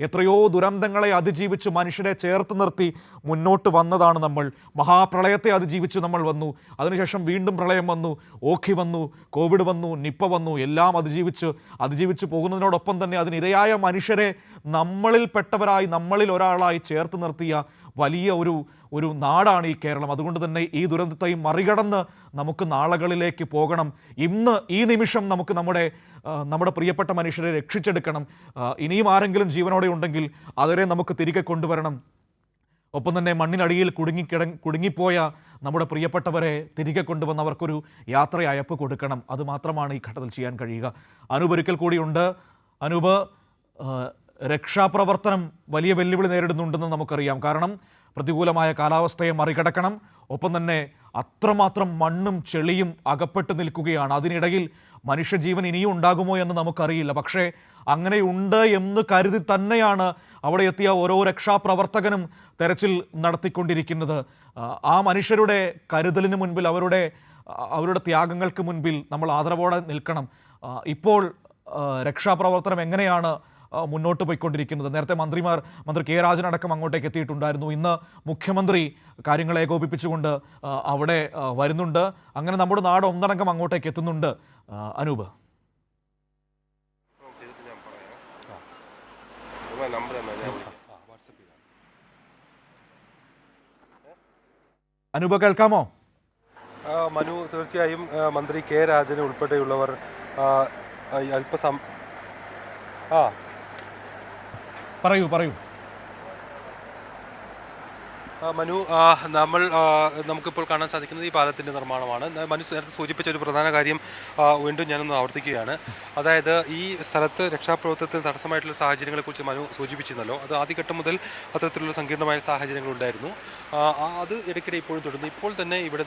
എത്രയോ ദുരന്തങ്ങളെ അതിജീവിച്ച് മനുഷ്യരെ ചേർത്ത് നിർത്തി മുന്നോട്ട് വന്നതാണ് നമ്മൾ. മഹാപ്രളയത്തെ അതിജീവിച്ച് നമ്മൾ വന്നു. അതിനുശേഷം വീണ്ടും പ്രളയം വന്നു, ഓഖി വന്നു, കോവിഡ് വന്നു, നിപ്പ വന്നു. എല്ലാം അതിജീവിച്ച് പോകുന്നതിനോടൊപ്പം തന്നെ അതിനിരയായ മനുഷ്യരെ നമ്മളിൽപ്പെട്ടവരായി, നമ്മളിൽ ഒരാളായി ചേർത്ത് നിർത്തിയ വലിയ ഒരു നാടാണ് ഈ കേരളം. അതുകൊണ്ട് തന്നെ ഈ ദുരന്തത്തെയും മറികടന്ന് നമുക്ക് നാളുകളിലേക്ക് പോകണം. ഇന്ന് ഈ നിമിഷം നമുക്ക് നമ്മുടെ പ്രിയപ്പെട്ട മനുഷ്യരെ രക്ഷിച്ചെടുക്കണം. ഇനിയും ആരെങ്കിലും ജീവനോടെ ഉണ്ടെങ്കിൽ അവരെ നമുക്ക് തിരികെ കൊണ്ടുവരണം. ഒപ്പം തന്നെ മണ്ണിനടിയിൽ കുടുങ്ങിപ്പോയ നമ്മുടെ പ്രിയപ്പെട്ടവരെ തിരികെ കൊണ്ടുവന്ന് അവർക്കൊരു യാത്രയയപ്പ് കൊടുക്കണം. അതുമാത്രമാണ് ഈ ഘട്ടത്തിൽ ചെയ്യാൻ കഴിയുക. അനൂപ് ഒരിക്കൽ കൂടിയുണ്ട്. അനൂപ്, രക്ഷാപ്രവർത്തനം വലിയ വെല്ലുവിളി നേരിടുന്നുണ്ടെന്ന് നമുക്കറിയാം. കാരണം പ്രതികൂലമായ കാലാവസ്ഥയെ മറികടക്കണം. ഒപ്പം തന്നെ അത്രമാത്രം മണ്ണും ചെളിയും അകപ്പെട്ട് നിൽക്കുകയാണ്. അതിനിടയിൽ മനുഷ്യജീവൻ ഇനിയും ഉണ്ടാകുമോ എന്ന് നമുക്കറിയില്ല. പക്ഷേ അങ്ങനെയുണ്ട് എന്ന് കരുതി തന്നെയാണ് അവിടെ എത്തിയ ഓരോ രക്ഷാപ്രവർത്തകനും തെരച്ചിൽ നടത്തിക്കൊണ്ടിരിക്കുന്നത്. ആ മനുഷ്യരുടെ കരുതലിന് മുൻപിൽ, അവരുടെ ത്യാഗങ്ങൾക്ക് മുൻപിൽ നമ്മൾ ആദരവോടെ നിൽക്കണം. ഇപ്പോൾ രക്ഷാപ്രവർത്തനം എങ്ങനെയാണ് മുന്നോട്ട് പോയിക്കൊണ്ടിരിക്കുന്നത്? നേരത്തെ മന്ത്രി കെ രാജനടക്കം അങ്ങോട്ടേക്ക് എത്തിയിട്ടുണ്ടായിരുന്നു. ഇന്ന് മുഖ്യമന്ത്രി കാര്യങ്ങളെ ഏകോപിപ്പിച്ചുകൊണ്ട് അവിടെ വരുന്നുണ്ട്. അങ്ങനെ നമ്മുടെ നാട് ഒന്നടങ്കം അങ്ങോട്ടേക്ക് എത്തുന്നുണ്ട്. അനൂപ്, അനൂപ് കേൾക്കാമോ? മനു, തീർച്ചയായും മന്ത്രി കെ രാജൻ ഉൾപ്പെടെയുള്ളവർ പറയൂ. മനു, നമുക്കിപ്പോൾ കാണാൻ സാധിക്കുന്നത് ഈ പാലത്തിൻ്റെ നിർമ്മാണമാണ്. മനു നേരത്തെ സൂചിപ്പിച്ച ഒരു പ്രധാന കാര്യം വീണ്ടും ഞാനൊന്ന് ആവർത്തിക്കുകയാണ്. അതായത് ഈ സ്ഥലത്ത് രക്ഷാപ്രവർത്തനത്തിന് തടസ്സമായിട്ടുള്ള സാഹചര്യങ്ങളെക്കുറിച്ച് മനു സൂചിപ്പിച്ചിരുന്നല്ലോ. അത് ആദ്യഘട്ടം മുതൽ അത്തരത്തിലുള്ള സങ്കീർണമായ സാഹചര്യങ്ങളുണ്ടായിരുന്നു. അത് ഇടയ്ക്കിടെ ഇപ്പോഴും തുടരുന്നു. ഇപ്പോൾ തന്നെ ഇവിടെ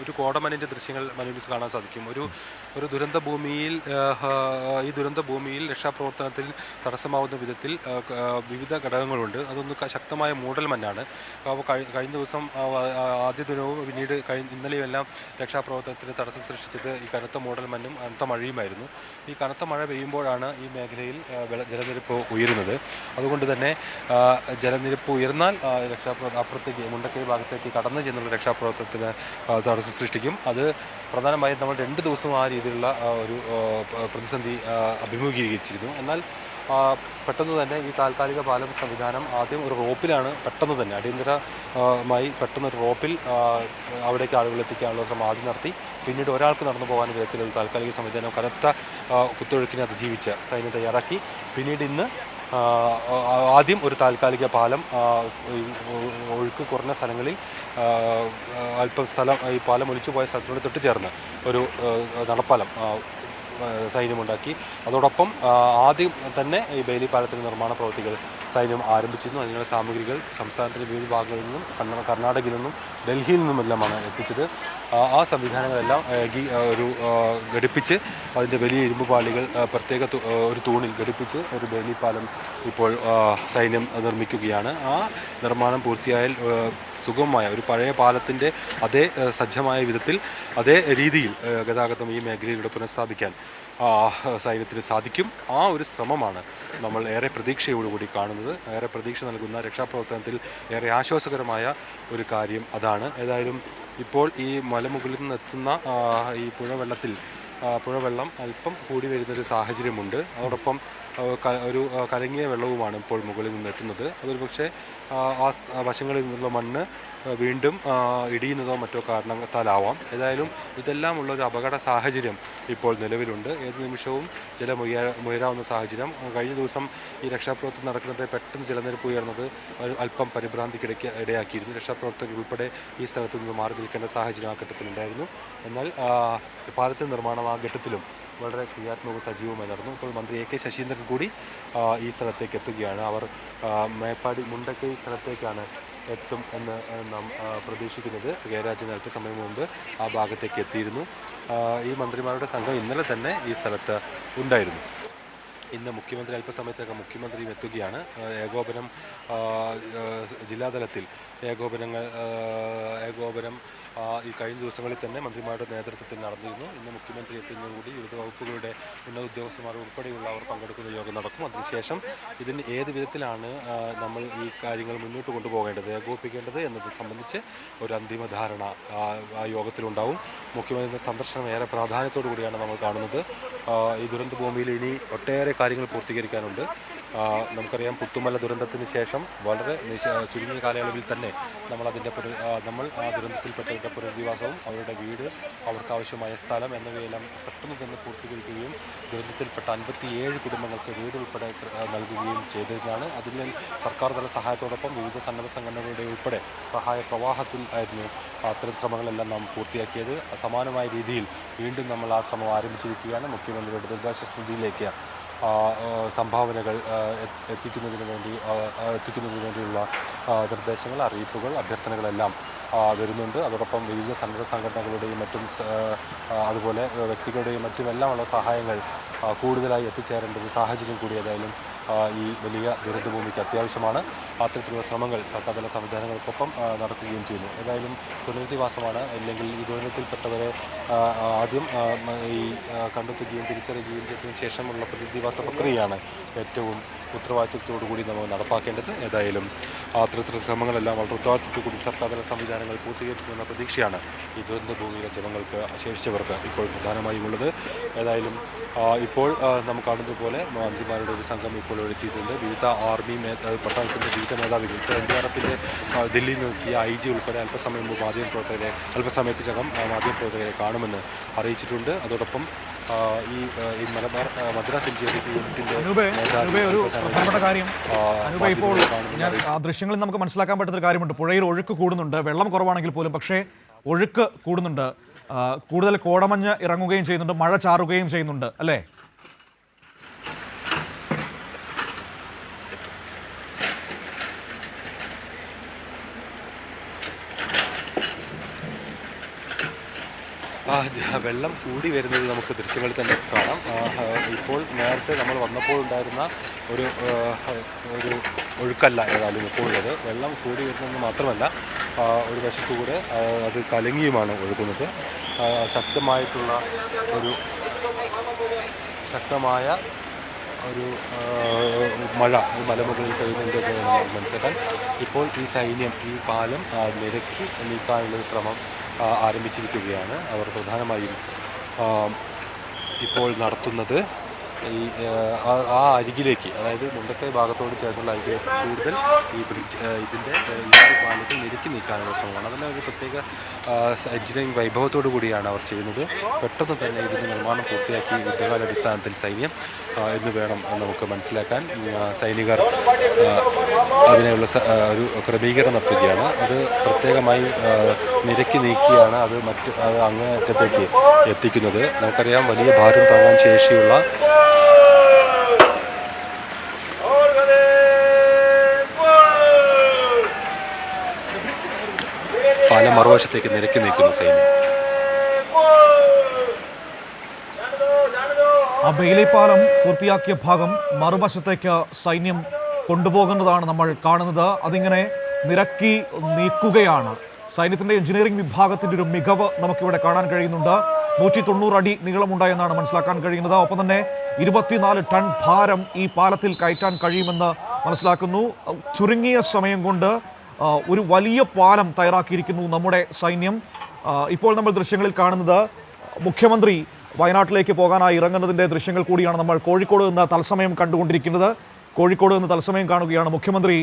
ഒരു കോടമഞ്ഞിൻ്റെ ദൃശ്യങ്ങൾ മനുവിന് കാണാൻ സാധിക്കും. ഒരു ദുരന്ത ഭൂമിയിൽ ഈ ദുരന്ത ഭൂമിയിൽ രക്ഷാപ്രവർത്തനത്തിൽ തടസ്സമാവുന്ന വിധത്തിൽ വിവിധ ഘടകങ്ങളുണ്ട്. അതൊന്ന് ശക്തമായ മൂടൽമഞ്ഞാണ്. കഴിഞ്ഞ ദിവസം ആദ്യ ദിനവും പിന്നീട് ഇന്നലെയുമെല്ലാം രക്ഷാപ്രവർത്തനത്തിന് തടസ്സം സൃഷ്ടിച്ചത് ഈ കനത്ത മൂടൽമഞ്ഞും കനത്ത മഴയുമായിരുന്നു. ഈ കനത്ത മഴ പെയ്യുമ്പോഴാണ് ഈ മേഖലയിൽ ജലനിരപ്പ് ഉയരുന്നത്. അതുകൊണ്ട് തന്നെ ജലനിരപ്പ് ഉയർന്നാൽ അപ്പുറത്തേക്ക് മുണ്ടക്കൈ ഭാഗത്തേക്ക് കടന്നു ചെന്നുള്ള രക്ഷാപ്രവർത്തനത്തിന് തടസ്സം സൃഷ്ടിക്കും. അത് പ്രധാനമായും നമ്മൾ 2 ദിവസം ആ രീതിയിലുള്ള ഒരു പ്രതിസന്ധി അഭിമുഖീകരിച്ചിരുന്നു. എന്നാൽ പെട്ടെന്ന് തന്നെ ഈ താൽക്കാലിക പാലം സംവിധാനം ആദ്യം ഒരു റോപ്പിലാണ് പെട്ടെന്ന് തന്നെ അടിയന്തരമായി പെട്ടെന്നൊരു റോപ്പിൽ അവിടേക്ക് ആളുകൾ എത്തിക്കാനുള്ള ശ്രമം ആദ്യം നടത്തി. പിന്നീട് ഒരാൾക്ക് നടന്നു പോകാൻ വിധത്തിലുള്ള താൽക്കാലിക സംവിധാനം കനത്ത കുത്തൊഴുക്കിനെ അതിജീവിച്ച് സൈന്യം തയ്യാറാക്കി. പിന്നീട് ഇന്ന് ആദ്യം ഒരു താൽക്കാലിക പാലം ഒഴുക്ക് കുറഞ്ഞ സ്ഥലങ്ങളിൽ അല്പം സ്ഥലം ഈ പാലം ഒലിച്ചു പോയ സ്ഥലത്തിനോട് തൊട്ട് ചേർന്ന് ഒരു നടപ്പാലം സൈന്യമുണ്ടാക്കി. അതോടൊപ്പം ആദ്യം തന്നെ ഈ ബെയിലി പാലത്തിൻ്റെ നിർമ്മാണ പ്രവൃത്തികൾ സൈന്യം ആരംഭിച്ചിരുന്നു. അതിനുള്ള സാമഗ്രികൾ സംസ്ഥാനത്തിൻ്റെ വിവിധ ഭാഗങ്ങളിൽ നിന്നും കർണാടകയിൽ നിന്നും ഡൽഹിയിൽ നിന്നുമെല്ലാമാണ് എത്തിച്ചത്. ആ സംവിധാനങ്ങളെല്ലാം ഘടിപ്പിച്ച് അതിൻ്റെ വലിയ ഇരുമ്പ് പാളികൾ പ്രത്യേക ഒരു തൂണിൽ ഘടിപ്പിച്ച് ഒരു ബെയിലി പാലം ഇപ്പോൾ സൈന്യം നിർമ്മിക്കുകയാണ്. ആ നിർമ്മാണം പൂർത്തിയായാൽ സുഗമമായ ഒരു പഴയ പാലത്തിൻ്റെ അതേ സജ്ജമായ വിധത്തിൽ അതേ രീതിയിൽ ഗതാഗതം ഈ മേഖലയിലൂടെ പുനഃസ്ഥാപിക്കാൻ സൈന്യത്തിന് സാധിക്കും. ആ ഒരു ശ്രമമാണ് നമ്മൾ ഏറെ പ്രതീക്ഷയോടുകൂടി കാണുന്നത്. ഏറെ പ്രതീക്ഷ നൽകുന്ന രക്ഷാപ്രവർത്തനത്തിൽ ഏറെ ആശ്വാസകരമായ ഒരു കാര്യം അതാണ്. ഏതായാലും ഇപ്പോൾ ഈ മലമുകളിൽ നിന്നെത്തുന്ന ഈ പുഴവെള്ളം അല്പം കൂടി വരുന്നൊരു സാഹചര്യമുണ്ട്. അതോടൊപ്പം ഒരു കലങ്ങിയ വെള്ളവുമാണ് ഇപ്പോൾ മുകളിൽ നിന്ന് എത്തുന്നത്. അതൊരു പക്ഷേ ആ വശങ്ങളിൽ നിന്നുള്ള മണ്ണ് വീണ്ടും ഇടിയുന്നതോ മറ്റോ കാരണത്താലാവാം. ഏതായാലും ഇതെല്ലാം ഉള്ളൊരു അപകട സാഹചര്യം ഇപ്പോൾ നിലവിലുണ്ട്. ഏത് നിമിഷവും ജലം ഉയരാവുന്ന സാഹചര്യം. കഴിഞ്ഞ ദിവസം ഈ രക്ഷാപ്രവർത്തനം നടക്കുന്നത് പെട്ടെന്ന് ജലനിരപ്പ് ഉയർന്നത് അല്പം പരിഭ്രാന്തിക്കിടയ്ക്ക് ഇടയാക്കിയിരുന്നു. രക്ഷാപ്രവർത്തകർ ഉൾപ്പെടെ ഈ സ്ഥലത്ത് നിന്ന് മാറി നിൽക്കേണ്ട സാഹചര്യം ആ ഘട്ടത്തിലുണ്ടായിരുന്നു. എന്നാൽ പാലത്തിൻ്റെ നിർമ്മാണം ആ ഘട്ടത്തിലും വളരെ ക്രിയാത്മകവും സജീവമായി നടന്നു. ഇപ്പോൾ മന്ത്രി എ കെ ശശീന്ദ്രൻ കൂടി ഈ സ്ഥലത്തേക്ക് എത്തുകയാണ്. അവർ മേപ്പാടി മുണ്ടക്കൈ സ്ഥലത്തേക്കാണ് എത്തും എന്ന് നാം പ്രതീക്ഷിക്കുന്നത്. കെ രാജൻ അല്പസമയം മുമ്പ് ആ ഭാഗത്തേക്ക് എത്തിയിരുന്നു. ഈ മന്ത്രിമാരുടെ സംഘം ഇന്നലെ തന്നെ ഈ സ്ഥലത്ത് ഉണ്ടായിരുന്നു. ഇന്ന് മുഖ്യമന്ത്രി അല്പസമയത്തേക്ക് മുഖ്യമന്ത്രിയും എത്തുകയാണ്. ഏകോപനം ജില്ലാതലത്തിൽ ഏകോപനം ഈ കഴിഞ്ഞ ദിവസങ്ങളിൽ തന്നെ മന്ത്രിമാരുടെ നേതൃത്വത്തിൽ നടന്നിരുന്നു. ഇന്ന് മുഖ്യമന്ത്രി എത്തുന്നതോടുകൂടി വിവിധ വകുപ്പുകളുടെ ഉന്നത ഉദ്യോഗസ്ഥന്മാർ ഉൾപ്പെടെയുള്ളവർ പങ്കെടുക്കുന്ന യോഗം നടക്കും. അതിനുശേഷം ഇതിന് ഏത് വിധത്തിലാണ് നമ്മൾ ഈ കാര്യങ്ങൾ മുന്നോട്ട് കൊണ്ടുപോകേണ്ടത്, ഏകോപിപ്പിക്കേണ്ടത് എന്നത് സംബന്ധിച്ച് ഒരു അന്തിമ ധാരണ ആ യോഗത്തിലുണ്ടാവും. മുഖ്യമന്ത്രിയുടെ സന്ദർശനം ഏറെ പ്രാധാന്യത്തോടു കൂടിയാണ് നമ്മൾ കാണുന്നത്. ഈ ദുരന്ത ഭൂമിയിൽ ഇനി ഒട്ടേറെ കാര്യങ്ങൾ പൂർത്തീകരിക്കാനുണ്ട്. നമുക്കറിയാം, പുത്തുമല ദുരന്തത്തിന് ശേഷം വളരെ ചുരുങ്ങിയ കാലയളവിൽ തന്നെ നമ്മൾ ആ ദുരന്തത്തിൽപ്പെട്ടവരുടെ പുനരധിവാസവും അവരുടെ വീട്, അവർക്ക് ആവശ്യമായ സ്ഥലം എന്നിവയെല്ലാം പെട്ടെന്ന് തന്നെ പൂർത്തീകരിക്കുകയും ദുരന്തത്തിൽപ്പെട്ട 57 കുടുംബങ്ങൾക്ക് വീട് ഉൾപ്പെടെ നൽകുകയും ചെയ്തതാണ്. അതിന് സർക്കാർ തല സഹായത്തോടൊപ്പം വിവിധ സന്നദ്ധ സംഘടനകളുടെ ഉൾപ്പെടെ സഹായ പ്രവാഹത്തിൽ ആയിരുന്നു അത്തരം ശ്രമങ്ങളെല്ലാം നാം പൂർത്തിയാക്കിയത്. സമാനമായ രീതിയിൽ വീണ്ടും നമ്മൾ ആ ശ്രമം ആരംഭിച്ചിരിക്കുകയാണ്. മുഖ്യമന്ത്രിയുടെ ദുരിതാശ്വാസ നിധിയിലേക്ക് സംഭാവനകൾ എത്തിക്കുന്നതിന് വേണ്ടിയുള്ള നിർദ്ദേശങ്ങൾ, അറിയിപ്പുകൾ, അഭ്യർത്ഥനകളെല്ലാം വരുന്നുണ്ട്. അതോടൊപ്പം വിവിധ സന്നദ്ധ സംഘടനകളുടെയും മറ്റും അതുപോലെ വ്യക്തികളുടെയും മറ്റുമെല്ലാമുള്ള സഹായങ്ങൾ കൂടുതലായി എത്തിച്ചേരേണ്ട ഒരു സാഹചര്യം കൂടി ഏതായാലും ഈ വലിയ ദുരന്തഭൂമിക്ക് അത്യാവശ്യമാണ്. അത്തരത്തിലുള്ള ശ്രമങ്ങൾ സർക്കാർ തല സംവിധാനങ്ങൾക്കൊപ്പം നടക്കുകയും ചെയ്യുന്നു. ഏതായാലും പുനരധിവാസമാണ്, അല്ലെങ്കിൽ ഈ ദുരന്തത്തിൽപ്പെട്ടവരെ ആദ്യം ഈ കണ്ടെത്തുകയും തിരിച്ചറിയുകയും ചെയ്തതിനു ശേഷമുള്ള പുനരധിവാസ പ്രക്രിയയാണ് ഏറ്റവും ഉത്തരവാദിത്വത്തോടുകൂടി നമ്മൾ നടപ്പാക്കേണ്ടത്. ഏതായാലും അത്തരത്തിലുള്ള ശ്രമങ്ങളെല്ലാം വളരെ ഉത്തരവാദിത്വത്തോടുകൂടി സർക്കാർ തല സംവിധാനങ്ങൾ പൂർത്തീകരിക്കുമെന്ന പ്രതീക്ഷയാണ് ഈ ദുരന്ത ഭൂമിയിലെ ജനങ്ങൾക്ക്, ശേഷിച്ചവർക്ക് ഇപ്പോൾ പ്രധാനമായും ഉള്ളത്. ഏതായാലും ഇപ്പോൾ നമുക്ക് കാണുന്നത് പോലെ മന്ത്രിമാരുടെ ഒരു സംഘം ഇപ്പോൾ എത്തിയിട്ടുണ്ട്. വിവിധ ആർമി പട്ടാളത്തിൻ്റെ വിവിധ മേധാവികൾ, ഇപ്പോൾ NDRFൻ്റെ ദില്ലിയിൽ നിർത്തിയ IG ഉൾപ്പെടെ അല്പസമയത്തിനകം മാധ്യമപ്രവർത്തകരെ കാണുമെന്ന് അറിയിച്ചിട്ടുണ്ട്. അതോടൊപ്പം ഈ മദ്രാസ് NGO യൂണിറ്റിൻ്റെ പ്രധാനപ്പെട്ട കാര്യം ഇപ്പോൾ ഞാൻ ആ ദൃശ്യങ്ങളിൽ നമുക്ക് മനസ്സിലാക്കാൻ പറ്റുന്ന ഒരു കാര്യമുണ്ട്. പുഴയിൽ ഒഴുക്ക് കൂടുന്നുണ്ട്, വെള്ളം കുറവാണെങ്കിൽ പോലും, പക്ഷേ ഒഴുക്ക് കൂടുന്നുണ്ട്. കൂടുതൽ കോടമഞ്ഞ് ഇറങ്ങുകയും ചെയ്യുന്നുണ്ട്, മഴ ചാറുകയും ചെയ്യുന്നുണ്ട്, അല്ലേ? വെള്ളം കൂടി വരുന്നത് നമുക്ക് ദൃശ്യങ്ങളിൽ തന്നെ കാണാം. ഇപ്പോൾ നേരത്തെ നമ്മൾ വന്നപ്പോൾ ഉണ്ടായിരുന്ന ഒരു ഒഴുക്കല്ല ഏതായാലും ഇപ്പോഴുള്ളത്. വെള്ളം കൂടി വരുന്നതെന്ന് മാത്രമല്ല, ഒരു വശത്തുകൂടെ അത് കലങ്ങിയുമാണ് ഒഴുകുന്നത്. ശക്തമായ മഴ മലമുകളിൽ പെയ്യുന്നുണ്ട് എന്ന് നമുക്ക് മനസ്സിലാക്കാൻ. ഇപ്പോൾ ഈ സൈന്യം ഈ പാലം നിരക്കി നീക്കാനുള്ള ശ്രമം ആരംഭിച്ചിരിക്കുകയാണ്. അവർ പ്രധാനമായും ഇപ്പോൾ നടത്തുന്നത് ആ അരികിലേക്ക്, അതായത് മുണ്ടക്കൈ ഭാഗത്തോട് ചേർന്നുള്ള അരികിലേക്ക് കൂടുതൽ ഈ ഇതിൻ്റെ പാലത്തിൽ നിരക്കി നീക്കാനുള്ള ശ്രമമാണ്. അതെല്ലാം ഒരു പ്രത്യേക എഞ്ചിനീയറിംഗ് വൈഭവത്തോടു കൂടിയാണ് അവർ ചെയ്യുന്നത്. പെട്ടെന്ന് തന്നെ ഇതിൻ്റെ നിർമ്മാണം പൂർത്തിയാക്കി യുദ്ധകാലാടിസ്ഥാനത്തിൽ സൈന്യം എന്ന് വേണം നമുക്ക് മനസ്സിലാക്കാൻ. സൈനികർ അതിനുള്ള ഒരു ക്രമീകരണം നടത്തുകയാണ്. അത് പ്രത്യേകമായി നിരക്കി നീക്കിയാണ് അത് അങ്ങേയറ്റത്തേക്ക് എത്തിക്കുന്നത്. നമുക്കറിയാം, വലിയ ഭാരം താങ്ങാൻ ശേഷിയുള്ള പാലം മറുവശത്തേക്ക് നിരക്കി നീക്കുന്നു സൈന്യം. ആ ബെയിലി പാലം പൂർത്തിയാക്കിയ ഭാഗം മറുവശത്തേക്ക് സൈന്യം കൊണ്ടുപോകുന്നതാണ് നമ്മൾ കാണുന്നത്. അതിങ്ങനെ നിരക്കി നീക്കുകയാണ്. സൈന്യത്തിൻ്റെ എഞ്ചിനീയറിംഗ് വിഭാഗത്തിൻ്റെ ഒരു മികവ് നമുക്കിവിടെ കാണാൻ കഴിയുന്നുണ്ട്. 190 അടി നീളമുണ്ടായെന്നാണ് മനസ്സിലാക്കാൻ കഴിയുന്നത്. ഒപ്പം തന്നെ 24 ടൺ ഭാരം ഈ പാലത്തിൽ കയറ്റാൻ കഴിയുമെന്ന് മനസ്സിലാക്കുന്നു. ചുരുങ്ങിയ സമയം കൊണ്ട് ഒരു വലിയ പാലം തയ്യാറാക്കിയിരിക്കുന്നു നമ്മുടെ സൈന്യം. ഇപ്പോൾ നമ്മൾ ദൃശ്യങ്ങളിൽ കാണുന്നത് മുഖ്യമന്ത്രി വയനാട്ടിലേക്ക് പോകാനായി ഇറങ്ങുന്നതിൻ്റെ ദൃശ്യങ്ങൾ കൂടിയാണ് നമ്മൾ കോഴിക്കോട് നിന്ന് തത്സമയം കണ്ടുകൊണ്ടിരിക്കുന്നത്. കോഴിക്കോട് നിന്ന് തത്സമയം കാണുകയാണ് മുഖ്യമന്ത്രി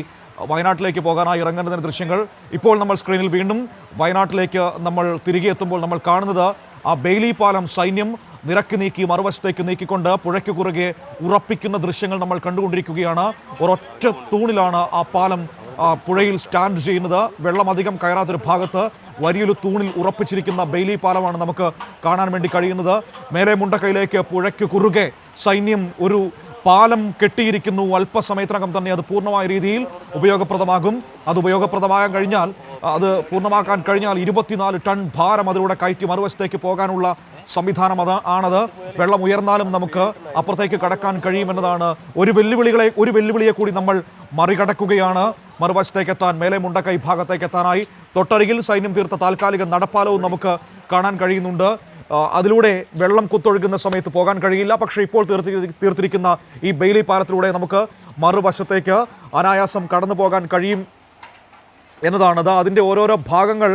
വയനാട്ടിലേക്ക് പോകാനായി ഇറങ്ങുന്നതിൻ്റെ ദൃശ്യങ്ങൾ. ഇപ്പോൾ നമ്മൾ സ്ക്രീനിൽ വീണ്ടും വയനാട്ടിലേക്ക് നമ്മൾ തിരികെ എത്തുമ്പോൾ നമ്മൾ കാണുന്നത് ആ ബെയിലി പാലം സൈന്യം നിരക്കി നീക്കി മറുവശത്തേക്ക് നീക്കിക്കൊണ്ട് പുഴയ്ക്ക് കുറുകെ ഉറപ്പിക്കുന്ന ദൃശ്യങ്ങൾ നമ്മൾ കണ്ടുകൊണ്ടിരിക്കുകയാണ്. ഒരൊറ്റ തൂണിലാണ് ആ പാലം പുഴയിൽ സ്റ്റാൻഡ് ചെയ്യുന്നത്. വെള്ളം അധികം കയറാത്തൊരു ഭാഗത്ത് വലിയൊരു തൂണിൽ ഉറപ്പിച്ചിരിക്കുന്ന ബെയിലി പാലമാണ് നമുക്ക് കാണാൻ വേണ്ടി കഴിയുന്നത്. മേലെ മുണ്ടക്കൈയിലേക്ക് പുഴയ്ക്ക് കുറുകെ സൈന്യം ഒരു പാലം കെട്ടിയിരിക്കുന്നു. അല്പസമയത്തിനകം തന്നെ അത് പൂർണ്ണമായ രീതിയിൽ ഉപയോഗപ്രദമാകും. അത് ഉപയോഗപ്രദമാകാൻ കഴിഞ്ഞാൽ, അത് പൂർണ്ണമാക്കാൻ കഴിഞ്ഞാൽ 24 ടൺ ഭാരം അതിലൂടെ കയറ്റി മറുവശത്തേക്ക് പോകാനുള്ള സംവിധാനം ആണത്. വെള്ളം ഉയർന്നാലും നമുക്ക് അപ്പുറത്തേക്ക് കടക്കാൻ കഴിയുമെന്നതാണ്. ഒരു വെല്ലുവിളിയെ കൂടി നമ്മൾ മറികടക്കുകയാണ്. മറുവശത്തേക്ക് എത്താൻ മേലെ മുണ്ടക്കൈ ഭാഗത്തേക്ക് എത്താനായി തൊട്ടരികിൽ സൈന്യം തീർത്ത താൽക്കാലിക നടപ്പാലവും നമുക്ക് കാണാൻ കഴിയുന്നുണ്ട്. അതിലൂടെ വെള്ളം കുത്തൊഴുകുന്ന സമയത്ത് പോകാൻ കഴിയില്ല. പക്ഷേ ഇപ്പോൾ തീർത്തിരിക്കുന്ന ഈ ബെയിലി പാലത്തിലൂടെ നമുക്ക് മറുവശത്തേക്ക് അനായാസം കടന്നു പോകാൻ കഴിയും എന്നതാണത്. അതിൻ്റെ ഓരോരോ ഭാഗങ്ങൾ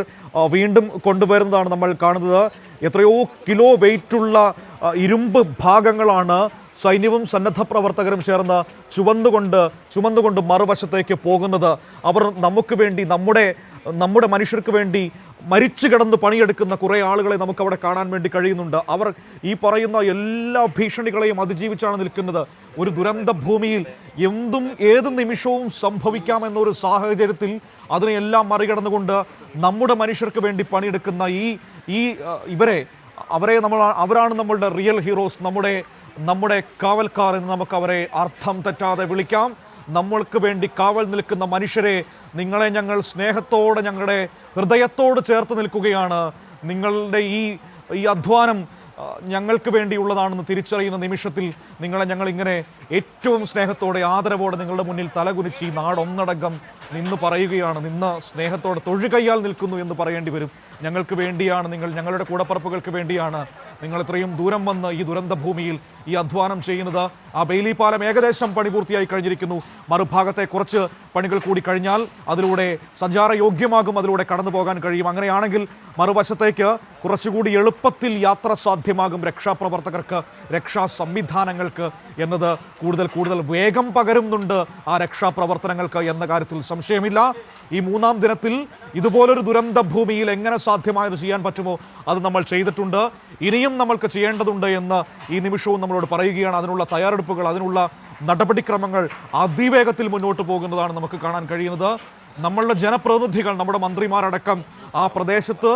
വീണ്ടും കൊണ്ടുവരുന്നതാണ് നമ്മൾ കാണുന്നത്. എത്രയോ കിലോ വെയിറ്റുള്ള ഇരുമ്പ് ഭാഗങ്ങളാണ് സൈന്യവും സന്നദ്ധ പ്രവർത്തകരും ചേർന്ന് ചുമന്നുകൊണ്ട് മറുവശത്തേക്ക് പോകുന്നത്. അവർ നമുക്ക് വേണ്ടി, നമ്മുടെ മനുഷ്യർക്ക് വേണ്ടി മരിച്ചു കിടന്ന് പണിയെടുക്കുന്ന കുറേ ആളുകളെ നമുക്കവിടെ കാണാൻ വേണ്ടി കഴിയുന്നുണ്ട്. അവർ ഈ പറയുന്ന എല്ലാ ഭീഷണികളെയും അതിജീവിച്ചാണ് നിൽക്കുന്നത്. ഒരു ദുരന്ത ഭൂമിയിൽ എന്തും ഏത് നിമിഷവും സംഭവിക്കാമെന്നൊരു സാഹചര്യത്തിൽ അതിനെയെല്ലാം മറികടന്നുകൊണ്ട് നമ്മുടെ മനുഷ്യർക്ക് വേണ്ടി പണിയെടുക്കുന്ന അവരാണ് നമ്മളുടെ റിയൽ ഹീറോസ്, നമ്മുടെ കാവൽക്കാർ എന്ന് നമുക്ക് അവരെ അർത്ഥം തെറ്റാതെ വിളിക്കാം. നമ്മൾക്ക് വേണ്ടി കാവൽ നിൽക്കുന്ന മനുഷ്യരെ, നിങ്ങളെ ഞങ്ങൾ സ്നേഹത്തോടെ ഞങ്ങളുടെ ഹൃദയത്തോട് ചേർത്ത് നിൽക്കുകയാണ്. നിങ്ങളുടെ ഈ അധ്വാനം ഞങ്ങൾക്ക് വേണ്ടിയുള്ളതാണെന്ന് തിരിച്ചറിയുന്ന നിമിഷത്തിൽ ഞങ്ങളിങ്ങനെ ഏറ്റവും സ്നേഹത്തോടെ ആദരവോടെ നിങ്ങളുടെ മുന്നിൽ തലകുനിച്ച് ഈ നാടൊന്നടങ്കം നിന്ന് പറയുകയാണ്. സ്നേഹത്തോടെ തൊഴുകയ്യാൽ നിൽക്കുന്നു എന്ന് പറയേണ്ടി വരും. ഞങ്ങൾക്ക് വേണ്ടിയാണ് ഞങ്ങളുടെ കൂടപ്പറപ്പുകൾക്ക് വേണ്ടിയാണ് നിങ്ങൾ ഇത്രയും ദൂരം വന്ന് ഈ ദുരന്ത ഭൂമിയിൽ ഈ അധ്വാനം ചെയ്യുന്നത്. ആ ബെയിലി പാലം ഏകദേശം പണി പൂർത്തിയായി കഴിഞ്ഞിരിക്കുന്നു. മറുഭാഗത്തെ കുറച്ച് പണികൾ കൂടി കഴിഞ്ഞാൽ അതിലൂടെ സഞ്ചാരയോഗ്യമാകും, അതിലൂടെ കടന്നു പോകാൻ കഴിയും. അങ്ങനെയാണെങ്കിൽ മറുവശത്തേക്ക് കുറച്ചുകൂടി എളുപ്പത്തിൽ യാത്ര സാധ്യമാകും രക്ഷാപ്രവർത്തകർക്ക്, രക്ഷാ സംവിധാനങ്ങൾക്ക് എന്നത് കൂടുതൽ വേഗം പകരുന്നുണ്ട് ആ രക്ഷാപ്രവർത്തനങ്ങൾക്ക് എന്ന കാര്യത്തിൽ സംശയമില്ല. ഈ 3-ാം ദിനത്തിൽ ഇതുപോലൊരു ദുരന്ത ഭൂമിയിൽ എങ്ങനെ സാധ്യമായത് ചെയ്യാൻ പറ്റുമോ അത് നമ്മൾ ചെയ്തിട്ടുണ്ട്. ഇനിയും നമ്മൾക്ക് ചെയ്യേണ്ടതുണ്ട് എന്ന് ഈ നിമിഷവും നമ്മളോട് പറയുകയാണ്. അതിനുള്ള തയ്യാറെടുപ്പുകൾ, അതിനുള്ള നടപടിക്രമങ്ങൾ അതിവേഗത്തിൽ മുന്നോട്ട് പോകുന്നതാണ് നമുക്ക് കാണാൻ കഴിയുന്നത്. നമ്മളുടെ ജനപ്രതിനിധികൾ, നമ്മുടെ മന്ത്രിമാരടക്കം ആ പ്രദേശത്ത്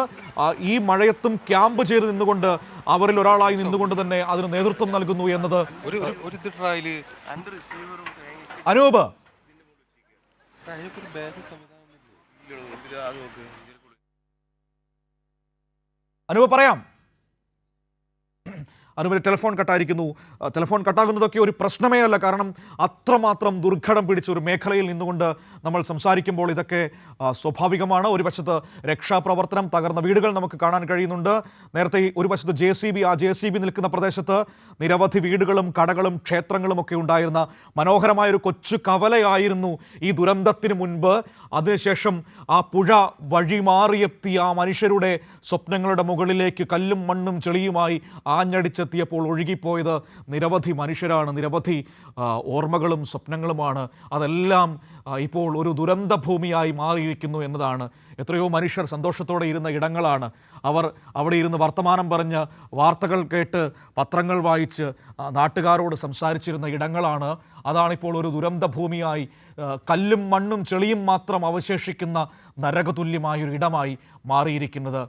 ഈ മഴയത്തും ക്യാമ്പ് ചെയ്ത് നിന്നുകൊണ്ട് അവരിൽ ഒരാളായി നിന്നുകൊണ്ട് തന്നെ അതിന് നേതൃത്വം നൽകുന്നു എന്നത്. അനൂപ്, പറയാം. അനുവിന് ടെലിഫോൺ കട്ടായിരിക്കുന്നു. ടെലിഫോൺ കട്ടാകുന്നതൊക്കെ ഒരു പ്രശ്നമേ അല്ല. കാരണം അത്രമാത്രം ദുർഘടം പിടിച്ച ഒരു മേഖലയിൽ നിന്നുകൊണ്ട് നമ്മൾ സംസാരിക്കുമ്പോൾ ഇതൊക്കെ സ്വാഭാവികമാണ്. ഒരു വശത്ത് രക്ഷാപ്രവർത്തനം, തകർന്ന വീടുകൾ നമുക്ക് കാണാൻ കഴിയുന്നുണ്ട്. നേരത്തെ ഒരു വശത്ത് JCB നിൽക്കുന്ന പ്രദേശത്ത് നിരവധി വീടുകളും കടകളും ക്ഷേത്രങ്ങളും ഒക്കെ ഉണ്ടായിരുന്ന മനോഹരമായൊരു കൊച്ചു കവലയായിരുന്നു ഈ ദുരന്തത്തിന് മുൻപ്. അതിനുശേഷം ആ പുഴ വഴിമാറിയെത്തിയ ആ മനുഷ്യരുടെ സ്വപ്നങ്ങളുടെ മുകളിലേക്ക് കല്ലും മണ്ണും ചെളിയുമായി ആഞ്ഞടിച്ചെത്തിയപ്പോൾ ഒഴുകിപ്പോയത് നിരവധി മനുഷ്യരാണ്, നിരവധി ഓർമ്മകളും സ്വപ്നങ്ങളുമാണ്. അതെല്ലാം ഇപ്പോൾ ഒരു ദുരന്ത ഭൂമിയായി മാറിയിരിക്കുന്നു എന്നതാണ്. എത്രയോ മനുഷ്യർ സന്തോഷത്തോടെ ഇരുന്ന ഇടങ്ങളാണ്. അവർ അവിടെ ഇരുന്ന് വർത്തമാനം പറഞ്ഞ്, വാർത്തകൾ കേട്ട്, പത്രങ്ങൾ വായിച്ച്, നാട്ടുകാരോട് സംസാരിച്ചിരുന്ന ഇടങ്ങളാണ്. അതാണിപ്പോൾ ഒരു ദുരന്ത ഭൂമിയായി, കല്ലും മണ്ണും ചെളിയും മാത്രം അവശേഷിക്കുന്ന നരകതുല്യമായൊരു ഇടമായി മാറിയിരിക്കുന്നത്.